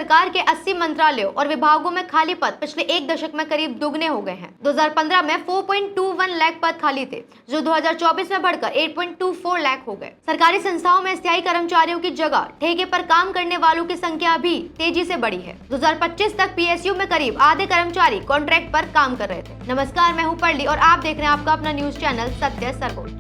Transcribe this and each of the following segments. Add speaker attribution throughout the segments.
Speaker 1: सरकार के 80 मंत्रालयों और विभागों में खाली पद पिछले एक दशक में करीब दोगुने हो गए हैं। 2015 में 4.21 लाख पद खाली थे, जो 2024 में बढ़कर 8.24 लाख हो गए। सरकारी संस्थाओं में स्थायी कर्मचारियों की जगह ठेके पर काम करने वालों की संख्या भी तेजी से बढ़ी है। 2025 तक पीएसयू में करीब आधे कर्मचारी कॉन्ट्रैक्ट पर काम कर रहे थे। नमस्कार, मैं हूं पर्ली और आप देख रहे हैं आपका अपना न्यूज चैनल सत्य सर्वोच्च।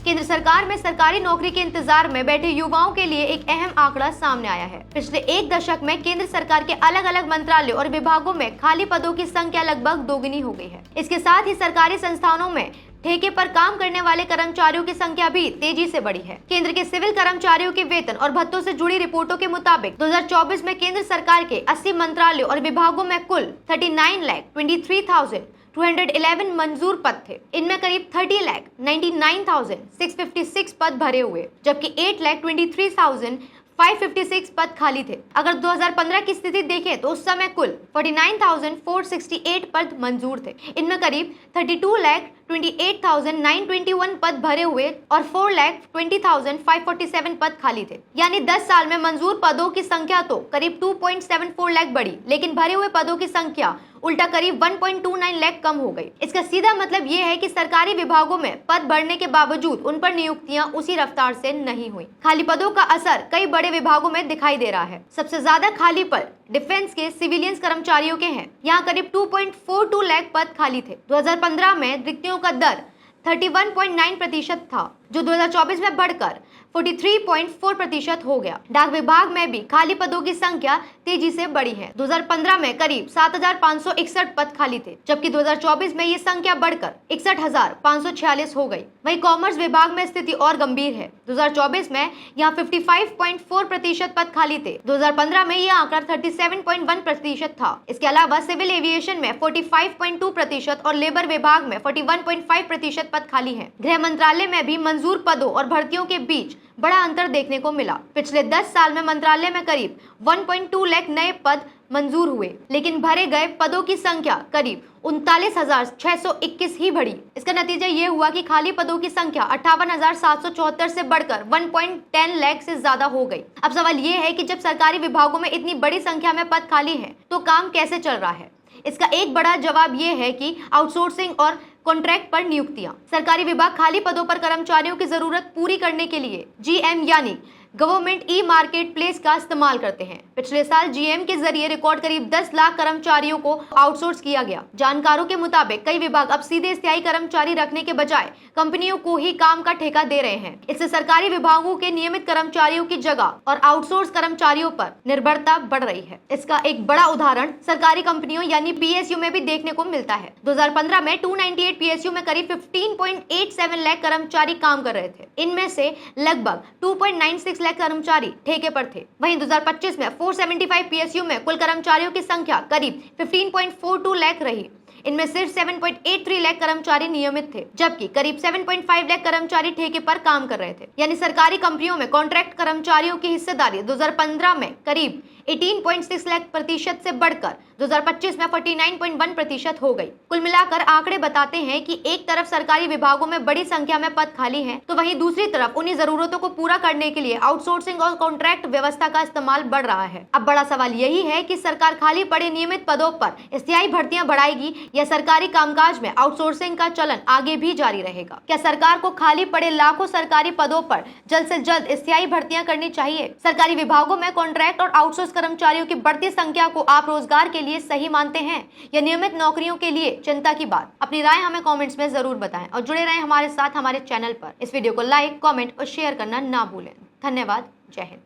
Speaker 1: केंद्र सरकार में सरकारी नौकरी के इंतजार में बैठे युवाओं के लिए एक अहम आंकड़ा सामने आया है। पिछले एक दशक में केंद्र सरकार के अलग अलग मंत्रालयों और विभागों में खाली पदों की संख्या लगभग दोगुनी हो गई है। इसके साथ ही सरकारी संस्थानों में ठेके पर काम करने वाले कर्मचारियों की संख्या भी तेजी से बढ़ी है। केंद्र के सिविल कर्मचारियों के वेतन और भत्तों से जुड़ी रिपोर्टों के मुताबिक 2024 में केंद्र सरकार के 80 मंत्रालयों और विभागों में कुल 39,23,211 मंजूर पद थे। इनमें करीब 30,99,656 पद भरे हुए, जबकि 8,23,556 पद खाली थे। अगर 2015 की स्थिति देखें तो उस समय कुल 49,468 पद मंजूर थे। इनमें करीब 32,28,921 पद भरे हुए और 4,20,547 पद खाली थे। यानी 10 साल में मंजूर पदों की संख्या तो करीब 2.74 लाख बढ़ी, लेकिन भरे हुए पदों की संख्या उल्टा करीब 1.29 लाख कम हो गई। इसका सीधा मतलब ये है कि सरकारी विभागों में पद बढ़ने के बावजूद उन पर नियुक्तियां उसी रफ्तार से नहीं हुई। खाली पदों का असर कई बड़े विभागों में दिखाई दे रहा है। सबसे ज्यादा खाली पद डिफेंस के सिविलियंस कर्मचारियों के हैं। यहाँ करीब 2.42 लाख पद खाली थे। 2015 में रिक्तियों का दर 31.9% था, जो 2024 में बढ़कर 43.4% हो गया। डाक विभाग में भी खाली पदों की संख्या तेजी से बढ़ी है। 2015 में करीब 7,561 पद खाली थे, जबकि 2024 में ये संख्या बढ़कर 61,546 हो गई। वहीं कॉमर्स विभाग में स्थिति और गंभीर है। 2024 में यहाँ 55.4% पद खाली थे। 2015 में ये आंकड़ा 37.1% था। इसके अलावा सिविल एविएशन में 45.2% और लेबर विभाग में 41.5% पद खाली है। गृह मंत्रालय में भी मंजूर पदों और भर्तियों के बीच बड़ा अंतर देखने को मिला। पिछले 10 साल में मंत्रालय में करीब 1.2 लाख नए पद मंजूर हुए, लेकिन भरे गए पदों की संख्या करीब 39,621 ही बढ़ी। इसका नतीजा ये हुआ कि खाली पदों की संख्या 58,774 से बढ़कर 1.10 लाख से ज्यादा हो गई। अब सवाल ये है कि जब सरकारी विभागों में इतनी बड़ी संख्या में पद खाली हैं, तो काम कैसे चल रहा है? इसका एक बड़ा जवाब ये है कि आउटसोर्सिंग और कॉन्ट्रैक्ट पर नियुक्तियां। सरकारी विभाग खाली पदों पर कर्मचारियों की जरूरत पूरी करने के लिए जीएम यानी गवर्नमेंट ई मार्केट प्लेस का इस्तेमाल करते हैं। पिछले साल जीएम के जरिए रिकॉर्ड करीब 10 लाख कर्मचारियों को आउटसोर्स किया गया। जानकारों के मुताबिक कई विभाग अब सीधे स्थायी कर्मचारी रखने के बजाय कंपनियों को ही काम का ठेका दे रहे हैं। इससे सरकारी विभागों के नियमित कर्मचारियों की जगह और आउटसोर्स कर्मचारियों पर निर्भरता बढ़ रही है। इसका एक बड़ा उदाहरण सरकारी कंपनियों यानी पीएसयू में भी देखने को मिलता है। 2015 में 298 पीएसयू में करीब 15.87 लाख कर्मचारी काम कर रहे थे। इनमें से लगभग 2.96 लाख कर्मचारी ठेके पर थे। वहीं 2025 में 475 पीएसयू में कुल कर्मचारियों की संख्या करीब 15.42 लाख रही। इनमें सिर्फ 7.83 लाख कर्मचारी नियमित थे, जबकि करीब 7.5 लाख कर्मचारी ठेके पर काम कर रहे थे। यानी सरकारी कंपनियों में कॉन्ट्रैक्ट कर्मचारियों की हिस्सेदारी 2015 में करीब 18.6 लाख प्रतिशत से बढ़कर 2025 में 49.1% हो गई। कुल मिलाकर आंकड़े बताते हैं कि एक तरफ सरकारी विभागों में बड़ी संख्या में पद खाली हैं, तो वहीं दूसरी तरफ उन्हीं जरूरतों को पूरा करने के लिए आउटसोर्सिंग और कॉन्ट्रैक्ट व्यवस्था का इस्तेमाल बढ़ रहा है। अब बड़ा सवाल यही है कि सरकार खाली पड़े नियमित पदों पर स्थायी भर्तियां बढ़ाएगी या सरकारी कामकाज में आउटसोर्सिंग का चलन आगे भी जारी रहेगा? क्या सरकार को खाली पड़े लाखों सरकारी पदों पर जल्द से जल्द स्थायी भर्तियां करनी चाहिए? सरकारी विभागों में कॉन्ट्रैक्ट और आउटसोर्स कर्मचारियों की बढ़ती संख्या को आप रोजगार के लिए सही मानते हैं या नियमित नौकरियों के लिए चिंता की बात? अपनी राय हमें कमेंट्स में जरूर बताएं और जुड़े रहें हमारे साथ हमारे चैनल पर। इस वीडियो को लाइक, कमेंट और शेयर करना ना भूलें। धन्यवाद। जय हिंद।